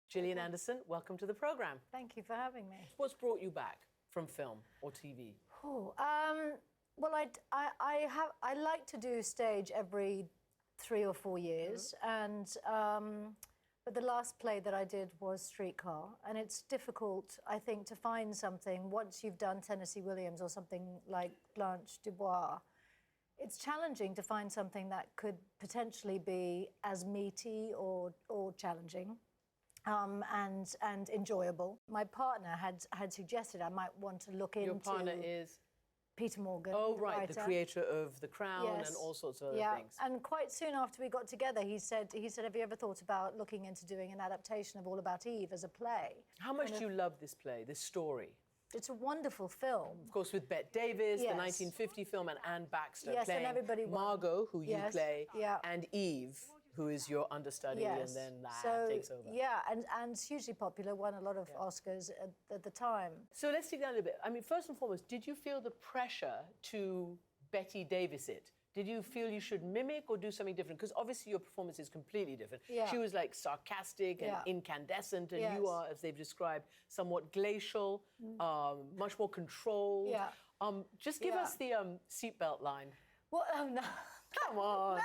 Gillian Anderson, welcome to the programme. Thank you for having me. What's brought you back from film or TV? Well, I like to do stage every 3 or 4 years, but the last play that I did was Streetcar, and it's difficult, I think, to find something once you've done Tennessee Williams or something like Blanche Dubois. It's challenging to find something that could potentially be as meaty or challenging. And enjoyable. My partner had suggested I might want to look into... Your partner is? Peter Morgan. Oh, right, the creator of The Crown and all sorts of other things. And quite soon after we got together, he said, have you ever thought about looking into doing an adaptation of All About Eve as a play? How much do you love this play, this story? It's a wonderful film. Of course, with Bette Davis, the 1950 film, and Anne Baxter playing and everybody Margo, who you play, and Eve, who is your understudy, and then takes over. Yeah, and hugely popular, won a lot of Oscars at the time. So let's dig down a little bit. I mean, first and foremost, did you feel the pressure to Betty Davis it? Did you feel you should mimic or do something different? Because obviously your performance is completely different. Yeah. She was like sarcastic and incandescent, and you are, as they've described, somewhat glacial, much more controlled. Yeah. Just give us the seatbelt line. What? Oh, no. Come on.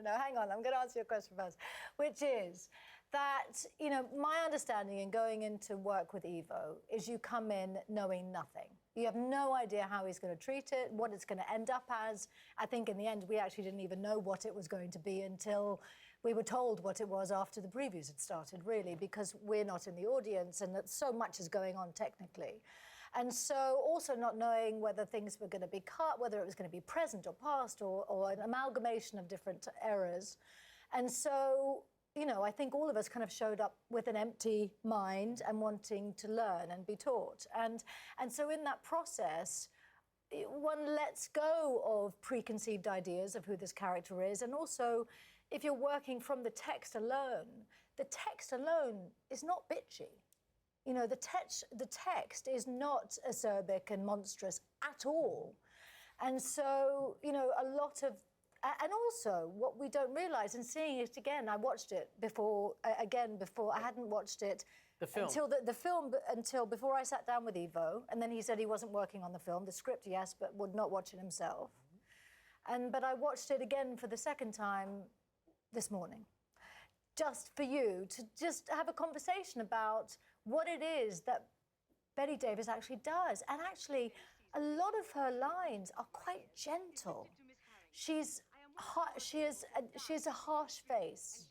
No. Hang on. I'm going to answer your question first, which is that, you know, my understanding in going into work with Ivo is you come in knowing nothing. You have no idea how he's going to treat it, what it's going to end up as. I think in the end, we actually didn't even know what it was going to be until we were told what it was after the previews had started, really, because we're not in the audience and that so much is going on technically. And so also not knowing whether things were going to be cut, whether it was going to be present or past or an amalgamation of different eras. And so, you know, I think all of us kind of showed up with an empty mind and wanting to learn and be taught. And so in that process, one lets go of preconceived ideas of who this character is. And also, if you're working from the text alone is not bitchy. You know, the text is not acerbic and monstrous at all. And so, you know, a lot of... And also, what we don't realise, and seeing it again, I watched it before, I hadn't watched it... The film? Until before I sat down with Ivo, and then he said he wasn't working on the film. The script, yes, but would not watch it himself. But I watched it again for the second time this morning, just for you to just have a conversation about what it is that Betty Davis actually does. And actually, a lot of her lines are quite gentle. She has a harsh face,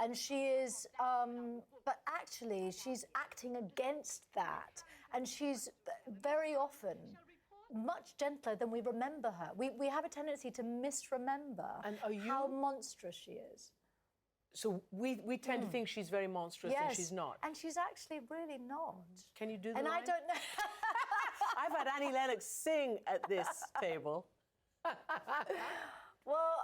and she is, but actually she's acting against that, and she's very often much gentler than we remember her. We have a tendency to misremember how monstrous she is. So we tend to think she's very monstrous, and she's not. And she's actually really not. Can you do the line? I don't know. I've had Annie Lennox sing at this table. Well,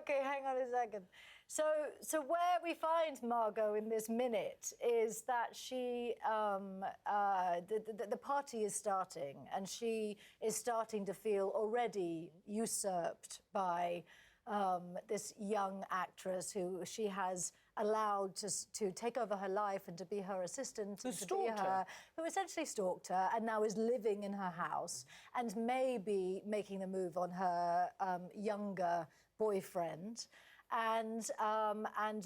OK, hang on a second. So where we find Margo in this minute is that she, the party is starting, and she is starting to feel already usurped by this young actress who she has allowed to take over her life and to be her assistant. Who stalked her. Who essentially stalked her and now is living in her house and maybe making the move on her younger boyfriend and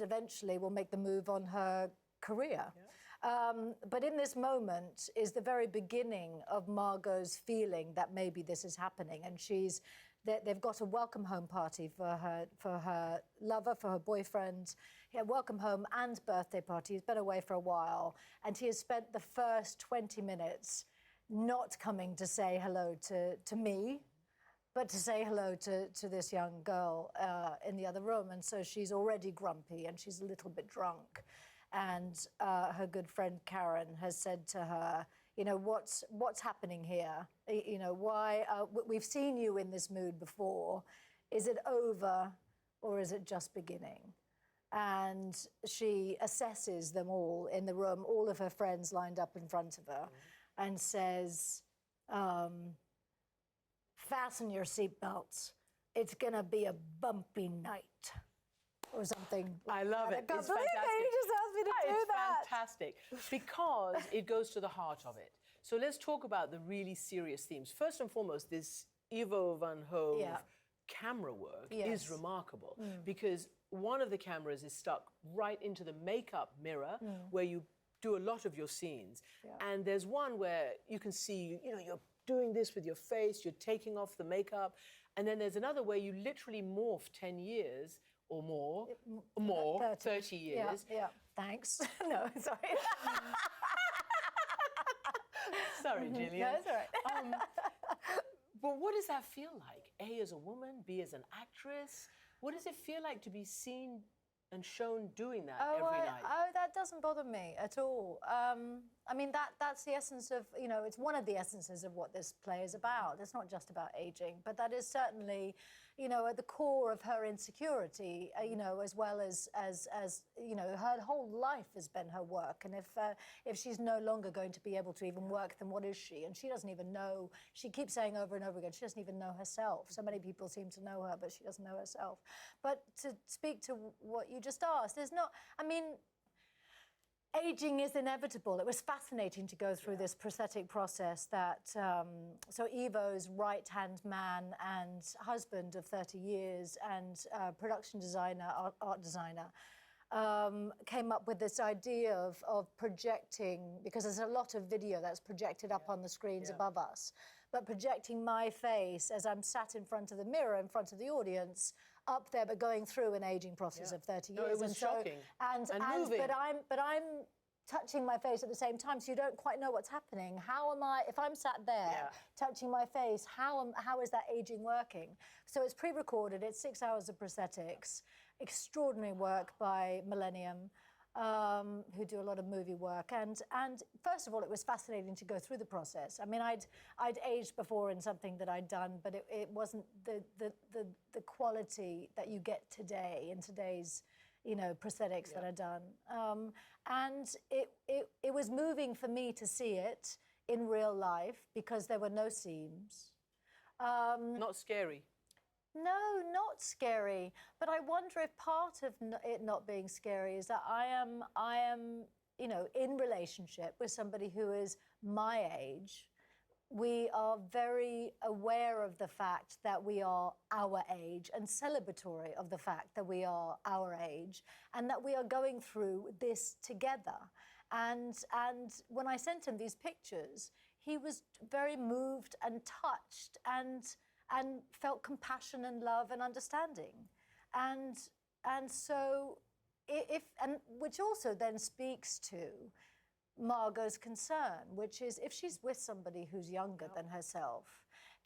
eventually will make the move on her career. Yeah. But in this moment is the very beginning of Margo's feeling that maybe this is happening, and they've got a welcome home party for her lover, for her boyfriend. Yeah, welcome home and birthday party. He's been away for a while, and he has spent the first 20 minutes not coming to say hello to me, but to say hello to this young girl in the other room. And so she's already grumpy and she's a little bit drunk. And her good friend Karen has said to her, you know, what's happening here? You know, why... we've seen you in this mood before. Is it over or is it just beginning? And she assesses them all in the room, all of her friends lined up in front of her, and says, fasten your seatbelts. It's going to be a bumpy night. Or something. I love it. I can't believe it. You just asked me to do that. fantastic because it goes to the heart of it. So let's talk about the really serious themes. First and foremost, this Ivo van Hove camera work is remarkable because one of the cameras is stuck right into the makeup mirror where you do a lot of your scenes. And there's one where you can see, you know, you're doing this with your face, you're taking off the makeup. And then there's another where you literally morph 10 years or more, 30 years. Thanks. No, sorry. Sorry, Gillian. No, it's all right. But what does that feel like? A, as a woman, B, as an actress? What does it feel like to be seen and shown doing that every night? Oh, that doesn't bother me at all. I mean, that's the essence of, you know, it's one of the essences of what this play is about. It's not just about aging, but that is certainly, you know, at the core of her insecurity, you know, as well as you know, her whole life has been her work. And if she's no longer going to be able to even work, then what is she? And she doesn't even know. She keeps saying over and over again, she doesn't even know herself. So many people seem to know her, but she doesn't know herself. But to speak to what you just asked, there's not, I mean, aging is inevitable. It was fascinating to go through this prosthetic process that, so Ivo's right-hand man and husband of 30 years and production designer, art designer, came up with this idea of projecting, because there's a lot of video that's projected up on the screens above us, but projecting my face as I'm sat in front of the mirror, in front of the audience, up there, but going through an aging process of 30 years. No, it was shocking. And moving. But I'm touching my face at the same time, so you don't quite know what's happening. How am I, if I'm sat there touching my face, how is that aging working? So it's pre-recorded, it's 6 hours of prosthetics, extraordinary work by Millennium, who do a lot of movie work. And first of all, it was fascinating to go through the process. I mean, I'd aged before in something that I'd done, but it wasn't the quality that you get today in today's, you know, prosthetics that are done. And it was moving for me to see it in real life because there were no seams. Not scary. No, not scary. But I wonder if part of it not being scary is that I am, you know, in relationship with somebody who is my age. We are very aware of the fact that we are our age and celebratory of the fact that we are our age and that we are going through this together. And when I sent him these pictures, he was very moved and touched and felt compassion and love and understanding. And so which also then speaks to Margo's concern, which is if she's with somebody who's younger than herself,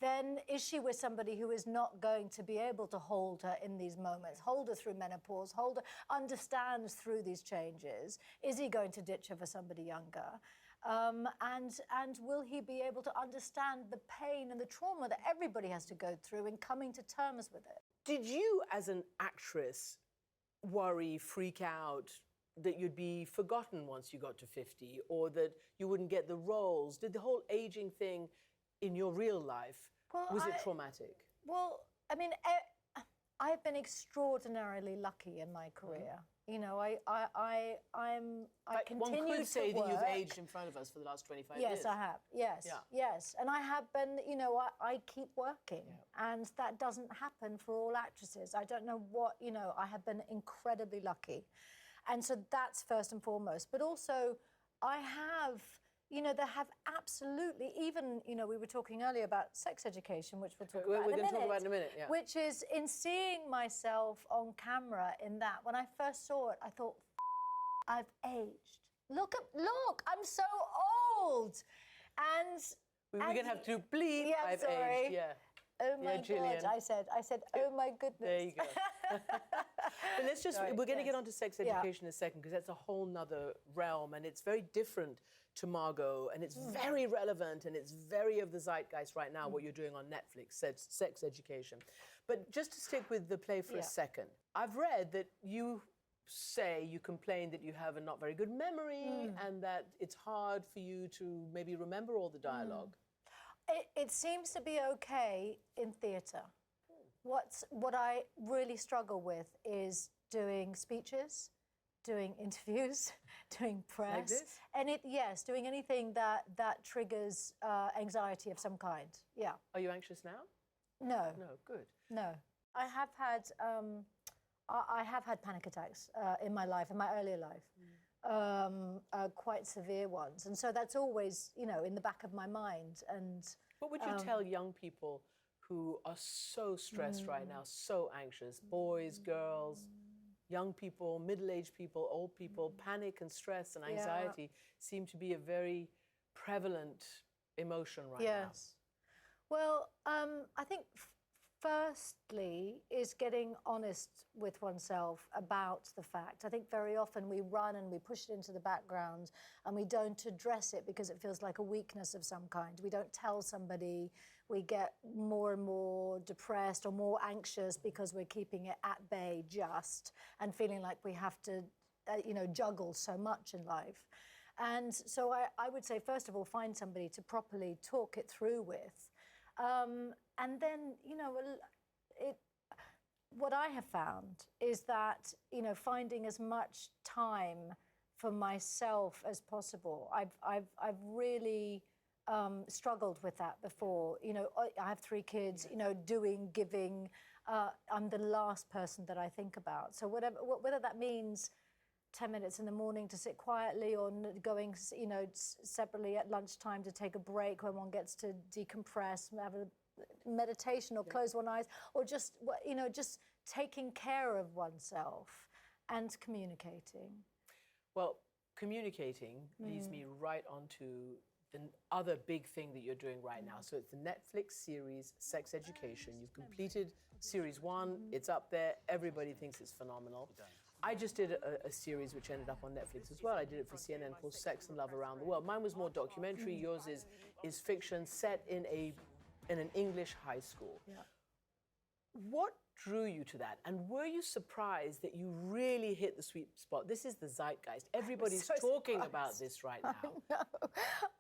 then is she with somebody who is not going to be able to hold her in these moments, hold her through menopause, hold her, understands through these changes? Is he going to ditch her for somebody younger? And will he be able to understand the pain and the trauma that everybody has to go through in coming to terms with it? Did you, as an actress, worry, freak out that you'd be forgotten once you got to 50 or that you wouldn't get the roles? Did the whole aging thing in your real life, was it traumatic? Well, I mean, I've been extraordinarily lucky in my career. You know, I continue to work. One could say that you've aged in front of us for the last 25 years. Yes, I have. Yes, yes. And I have been, you know, I keep working. And that doesn't happen for all actresses. I don't know what, you know, I have been incredibly lucky. And so that's first and foremost. But also, I have, you know, there have absolutely, even, you know, we were talking earlier about sex education, which we'll talk about in a minute. We're going to talk about in a minute, which is in seeing myself on camera in that, when I first saw it, I thought, I've aged. Look, I'm so old. And we're going to have to bleep, I've aged, Oh my God, I said, oh my goodness. There you go. But let's just, we're going to get onto sex education in a second, because that's a whole nother realm, and it's very different to Margo, and it's very relevant, and it's very of the zeitgeist right now, what you're doing on Netflix, sex education. But just to stick with the play for a second, I've read that you complain that you have a not very good memory and that it's hard for you to maybe remember all the dialogue. It seems to be okay in theatre. What I really struggle with is doing speeches Doing interviews, doing press. Like this? Yes, doing anything that triggers anxiety of some kind. Yeah. Are you anxious now? No. No, good. No. I have had panic attacks in my life, in my earlier life, quite severe ones. And so that's always, in the back of my mind. And what would you tell young people who are so stressed right now, so anxious, boys, girls, young people, middle-aged people, old people? Panic and stress and anxiety seem to be a very prevalent emotion right now. Yes. Well, I think firstly is getting honest with oneself about the fact. I think very often we run and we push it into the background and we don't address it because it feels like a weakness of some kind. We don't tell somebody. We get more and more depressed or more anxious because we're keeping it at bay and feeling like we have to, juggle so much in life. And so I would say, first of all, find somebody to properly talk it through with. And then, what I have found is that, finding as much time for myself as possible. I've really struggled with that before. I have 3 kids, giving. I'm the last person that I think about. So whether that means 10 minutes in the morning to sit quietly or going, separately at lunchtime to take a break when one gets to decompress, have a meditation or close one eyes, or just taking care of oneself and communicating. Well, communicating leads me right onto the other big thing that you're doing right now. So it's the Netflix series, Sex Education. You've completed series 1. It's up there. Everybody thinks it's phenomenal. I just did a series which ended up on Netflix as well. I did it for CNN called Sex and Love Around the World. Mine was more documentary. Yours is fiction set in an English high school. Yeah. What drew you to that? And were you surprised that you really hit the sweet spot? This is the zeitgeist. Everybody's talking about this right now. No,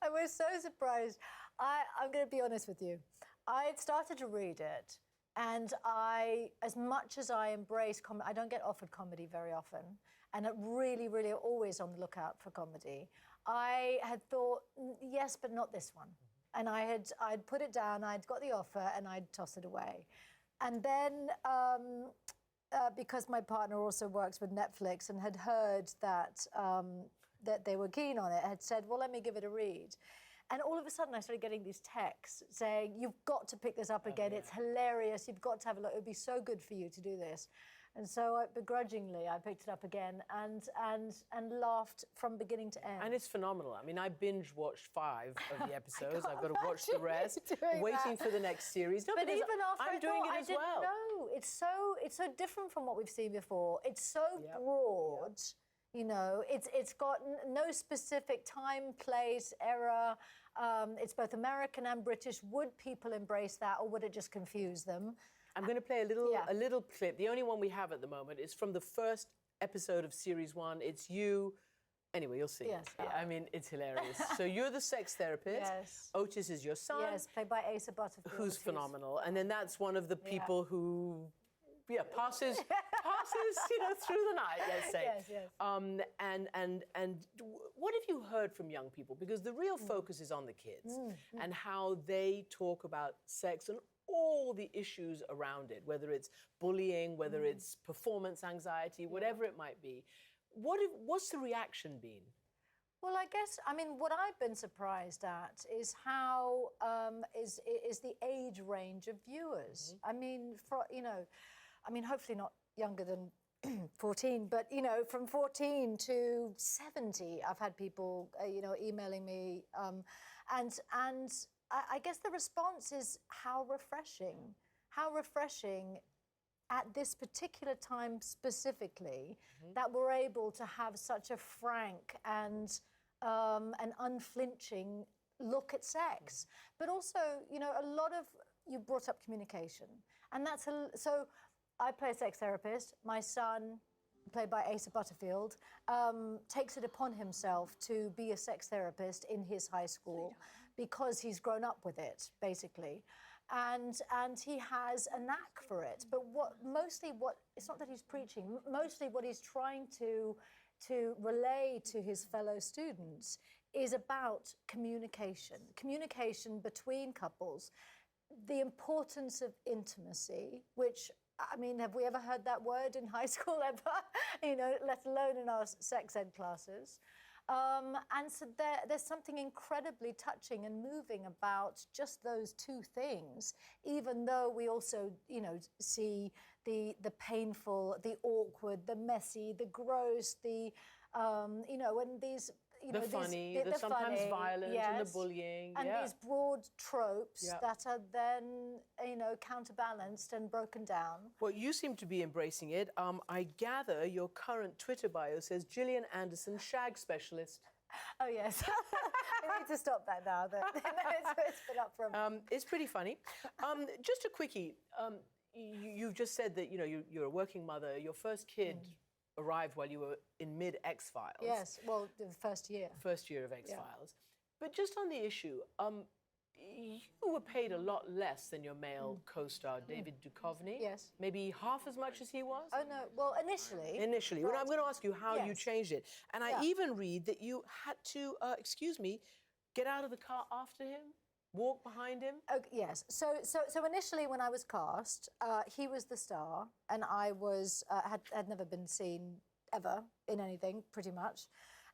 I was so surprised. I'm going to be honest with you. I had started to read it, and as much as I embrace comedy, I don't get offered comedy very often, and I'm really, really always on the lookout for comedy. I had thought, yes, but not this one. And I'd put it down, I'd got the offer, and I'd toss it away. And then, because my partner also works with Netflix and had heard that they were keen on it, had said, well, let me give it a read. And all of a sudden, I started getting these texts saying, you've got to pick this up again. It's hilarious. You've got to have a look. It would be so good for you to do this. And so begrudgingly, I picked it up again and laughed from beginning to end. And it's phenomenal. I mean, I binge-watched 5 of the episodes. I've got to watch the rest, waiting for the next series. No, but even after I'm doing it as well. No, it's so different from what we've seen before. It's so broad. It's got no specific time, place, era. It's both American and British. Would people embrace that, or would it just confuse them? I'm going to play a little clip. The only one we have at the moment is from the first episode of series 1. It's you. Anyway, you'll see. Yes. I mean, it's hilarious. So you're the sex therapist. Yes. Otis is your son. Yes, played by Asa Butterfield. Who's phenomenal. And then that's one of the people who passes through the night, let's say. Yes. And what have you heard from young people? Because the real focus is on the kids and how they talk about sex and all the issues around it, whether it's bullying, whether it's performance anxiety, whatever it might be. What's the reaction been? Well, I guess, what I've been surprised at is how is the age range of viewers. Hopefully not younger than 14, but from 14 to 70, I've had people emailing me, and I guess the response is how refreshing at this particular time specifically that we're able to have such a frank and an unflinching look at sex. But also, a lot of, you brought up communication, and so I play a sex therapist. My son, played by Asa Butterfield, takes it upon himself to be a sex therapist in his high school because he's grown up with it, basically. And he has a knack for it. But it's not that he's preaching, mostly what he's trying to to relay to his fellow students is about communication between couples, the importance of intimacy, which, I mean, have we ever heard that word in high school ever? You know, let alone in our sex ed classes. And so there's something incredibly touching and moving about just those two things, even though we also, you know, see the painful, the awkward, the messy, the gross, the, you know, and these... You know, the funny, the sometimes funny, violent, yes, and the bullying. And these broad tropes Yeah. that are then, you know, counterbalanced and broken down. Well, you seem to be embracing it. I gather your current Twitter bio says Gillian Anderson, shag specialist. Oh, yes. We need to stop that now. It's been up for a month. It's pretty funny. Just a quickie. You've just said that, you know, you're a working mother. Your first kid arrived while you were in mid-X-Files. Yes, well, the first year. First year of X-Files. But just on the issue, you were paid a lot less than your male co-star, David Duchovny. Yes. Maybe half as much as he was? Oh, no, well, initially. Initially. Well, I'm going to ask you how you Yes. changed it. And I even read that you had to, get out of the car after him? Walk behind him? Okay, yes. So initially, when I was cast, he was the star, and I was had never been seen ever in anything, pretty much,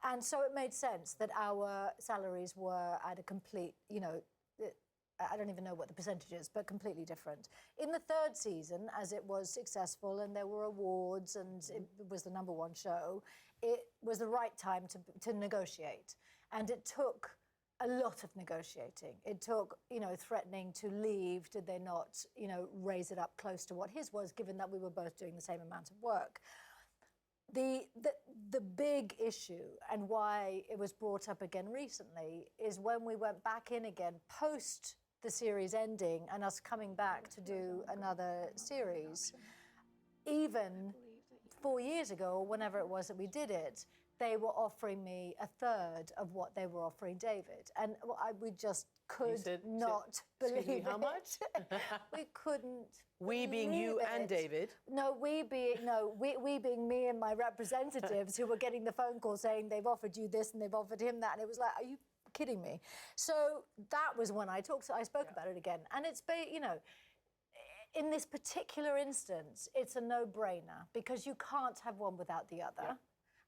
and so it made sense that our salaries were at a complete, you know, I don't even know what the percentage is, but completely different. In the third season, as it was successful and there were awards and it was the #1 show, it was the right time to negotiate, and it took a lot of negotiating. It took, you know, threatening to leave, did they not, you know, raise it up close to what his was, given that we were both doing the same amount of work. The big issue, and why it was brought up again recently, is when we went back in again, post the series ending and us coming back to do another series. Even 4 years ago, or whenever it was that we did it, they were offering me a third of what they were offering David. And we just could not believe excuse me, how it. much? We couldn't. We being you believe and it. David? No, we being me and my representatives who were getting the phone call saying they've offered you this and they've offered him that. And it was like, are you kidding me? So that was when I spoke about it again. And it's, you know, in this particular instance, it's a no-brainer because you can't have one without the other. Yeah.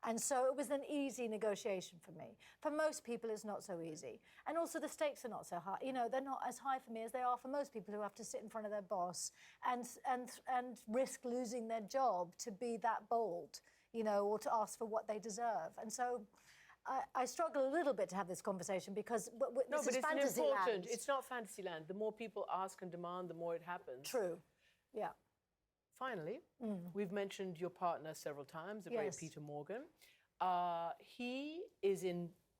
And so it was an easy negotiation for me. For most people, it's not so easy. And also the stakes are not so high. You know, they're not as high for me as they are for most people who have to sit in front of their boss and risk losing their job to be that bold, you know, or to ask for what they deserve. And so I struggle a little bit to have this conversation because this is fantasy land. It's not fantasy land. The more people ask and demand, the more it happens. True, yeah. Finally, we've mentioned your partner several times, the great Peter Morgan. He is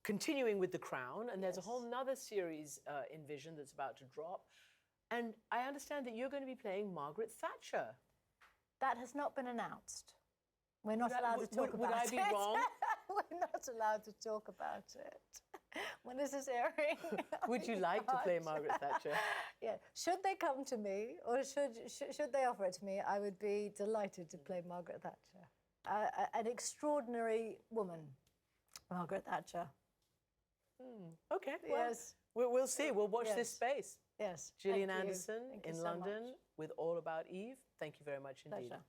continuing with The Crown, and there's a whole nother series in Vision that's about to drop. And I understand that you're going to be playing Margaret Thatcher. That has not been announced. We're not allowed to talk about it. Would I be wrong? We're not allowed to talk about it. When this is airing. Would you like to play Margaret Thatcher? Yeah. Should they come to me, or should they offer it to me, I would be delighted to play Margaret Thatcher. An extraordinary woman, Margaret Thatcher. Okay. Yes. Well, we'll see. We'll watch this space. Yes. Gillian Anderson Thank you in so London much. with All About Eve. Thank you very much indeed. Pleasure.